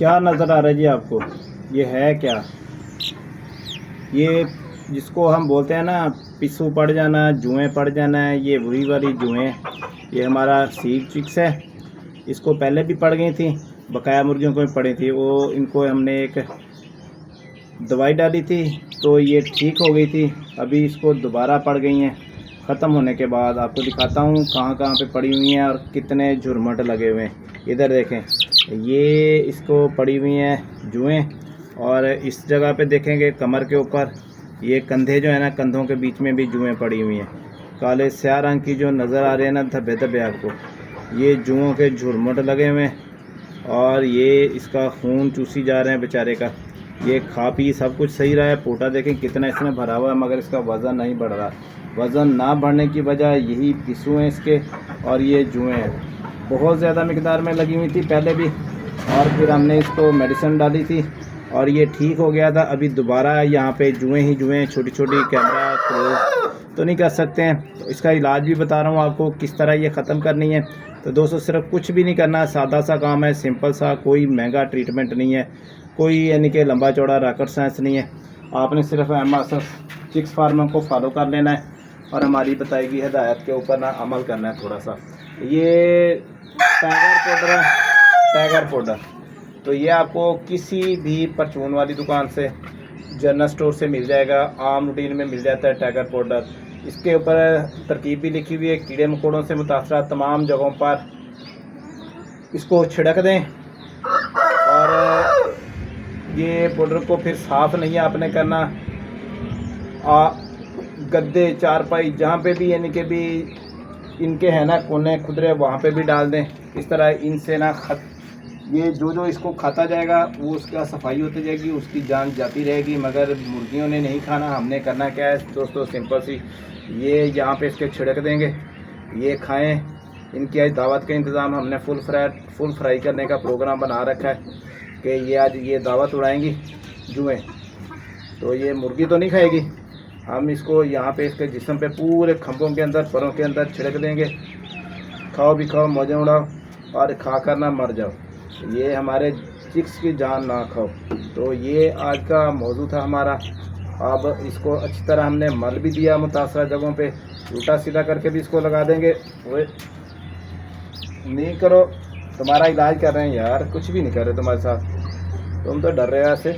क्या नज़र आ रहा है जी आपको? ये है क्या? ये जिसको हम बोलते हैं ना पिस्सू पड़ जाना, जुएँ पड़ जाना है, ये वही वाली जुएँ। ये हमारा सीड चिक्स है। इसको पहले भी पड़ गई थी, बकाया मुर्गियों को भी पड़ी थी। वो इनको हमने एक दवाई डाली थी तो ये ठीक हो गई थी। अभी इसको दोबारा पड़ गई हैं। ख़त्म होने के बाद आपको दिखाता हूँ कहाँ कहाँ पे पड़ी हुई हैं और कितने झुरमट लगे हुए हैं। इधर देखें, ये इसको पड़ी हुई हैं जुएँ। और इस जगह पे देखेंगे कमर के ऊपर, ये कंधे जो है ना, कंधों के बीच में भी जुएँ पड़ी हुई हैं। काले स्याह रंग की जो नज़र आ रहे हैं ना धब्बे धब्बे आपको, ये जुओं के झुरमुट लगे हुए हैं। और ये इसका खून चूसी जा रहे हैं बेचारे का। ये खा पी सब कुछ सही रहा है। पोटा देखें कितना इसने भरा हुआ है, मगर इसका वज़न नहीं बढ़ रहा। वज़न ना बढ़ने की वजह यही पिस्सू हैं इसके और ये जुएँ हैं। बहुत ज़्यादा मिकदार में लगी हुई थी पहले भी, और फिर हमने इसको मेडिसिन डाली थी और ये ठीक हो गया था। अभी दोबारा यहाँ पे जुएँ ही जुएँ, छोटी छोटी। कैमरा क्लोज तो नहीं कर सकते हैं, तो इसका इलाज भी बता रहा हूँ आपको किस तरह ये ख़त्म करनी है। तो दोस्तों सिर्फ कुछ भी नहीं करना, सादा सा काम है, सिंपल सा, कोई महंगा ट्रीटमेंट नहीं है, कोई यानी कि लंबा चौड़ा रॉकेट साइंस नहीं है। आपने सिर्फ एमएसएस चिक्स फार्मर को फॉलो कर लेना है और हमारी बताई गई हिदायत के ऊपर ना अमल करना है थोड़ा सा। ये टाइगर पाउडर है, टाइगर पाउडर। तो ये आपको किसी भी परचून वाली दुकान से, जनरल स्टोर से मिल जाएगा। आम रूटीन में मिल जाता है टाइगर पाउडर। इसके ऊपर तरकीब भी लिखी हुई है। कीड़े मकोड़ों से मुतासरा तमाम जगहों पर इसको छिड़क दें। और ये पाउडर को फिर साफ़ नहीं आपने करना, गद्दे चारपाई जहाँ पे भी यानी कि भी इनके है ना कोने खुदरे, वहाँ पे भी डाल दें। इस तरह इनसे ना ये जो इसको खाता जाएगा वो उसका सफाई होती जाएगी, उसकी जान जाती रहेगी। मगर मुर्गियों ने नहीं खाना। हमने करना क्या है दोस्तों, सिंपल सी, ये यहाँ पे इसके छिड़क देंगे, ये खाएं। इनकी आज दावत का इंतज़ाम हमने फुल फ्राई करने का प्रोग्राम बना रखा है कि ये आज ये दावत उड़ाएंगी जुएँ। तो ये मुर्गी तो नहीं खाएगी, हम इसको यहाँ पे इसके जिस्म पे पूरे खंभों के अंदर, परों के अंदर छिड़क देंगे। खाओ भी खाओ, मौजें उड़ाओ और खा कर ना मर जाओ। ये हमारे चिक्स की जान ना खाओ। तो ये आज का मौजू था हमारा। अब इसको अच्छी तरह हमने मल भी दिया मुतासरा जगहों पे, उल्टा सीधा करके भी इसको लगा देंगे। वो नहीं करो, तुम्हारा इलाज कर रहे हैं यार, कुछ भी नहीं कर रहे तुम्हारे साथ, तुम तो डर रहे हो ऐसे।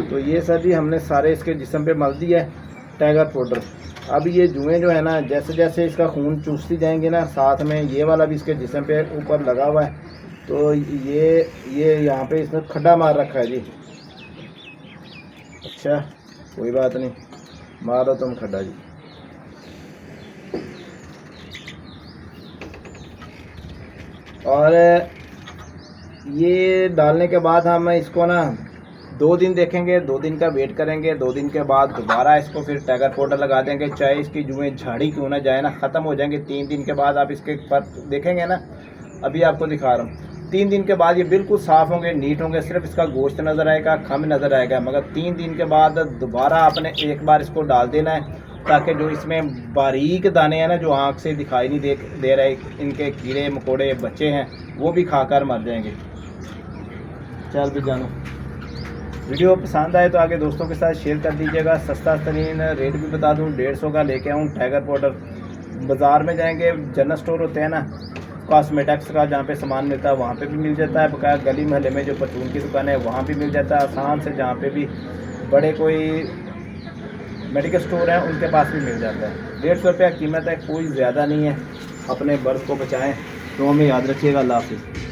तो ये सर जी हमने सारे इसके जिस्म पे मल दिया है टाइगर पाउडर। अब ये जुएँ जो है ना, जैसे जैसे इसका खून चूसती जाएंगे ना, साथ में ये वाला भी इसके जिस्म पे ऊपर लगा हुआ है। तो ये यहाँ पे इसने खड्डा मार रखा है जी। अच्छा कोई बात नहीं, मार दो तुम खड्डा जी। और ये डालने के बाद हम इसको ना 2 दिन देखेंगे, 2 दिन का वेट करेंगे। 2 दिन के बाद दोबारा इसको फिर टाइगर पाउडर लगा देंगे, चाहे इसकी जुएँ झाड़ी क्यों ना जाए ना, ख़त्म हो जाएंगे। 3 दिन के बाद आप इसके पर देखेंगे ना, अभी आपको दिखा रहा हूँ। 3 दिन के बाद ये बिल्कुल साफ़ होंगे, नीट होंगे, सिर्फ इसका गोश्त नज़र आएगा, खम नज़र आएगा। मगर 3 दिन के बाद दोबारा आपने एक बार इसको डाल देना है, ताकि जो इसमें बारीक दाने हैं ना, जो आँख से दिखाई नहीं दे रहे, इनके कीड़े मकोड़े बच्चे हैं, वो भी खाकर मर जाएंगे। चल भी जानो, वीडियो पसंद आए तो आगे दोस्तों के साथ शेयर कर दीजिएगा। सस्ता तरीन रेट भी बता दूं, 150 का लेके आऊँ टाइगर पाउडर। बाज़ार में जाएंगे, जनरल स्टोर होते हैं ना कॉस्मेटिक्स का, जहाँ पे सामान मिलता है वहाँ पे भी मिल जाता है। बकाया गली महल्ले में जो परचून की दुकान है वहाँ भी मिल जाता है आसान से। जहाँ पे भी बड़े कोई मेडिकल स्टोर हैं उनके पास भी मिल जाता है। 150 रुपया कीमत है, कोई ज़्यादा नहीं है। अपने बर्फ को बचाएँ, तो हमें याद रखिएगा। अल्लाह हाफ़िज़।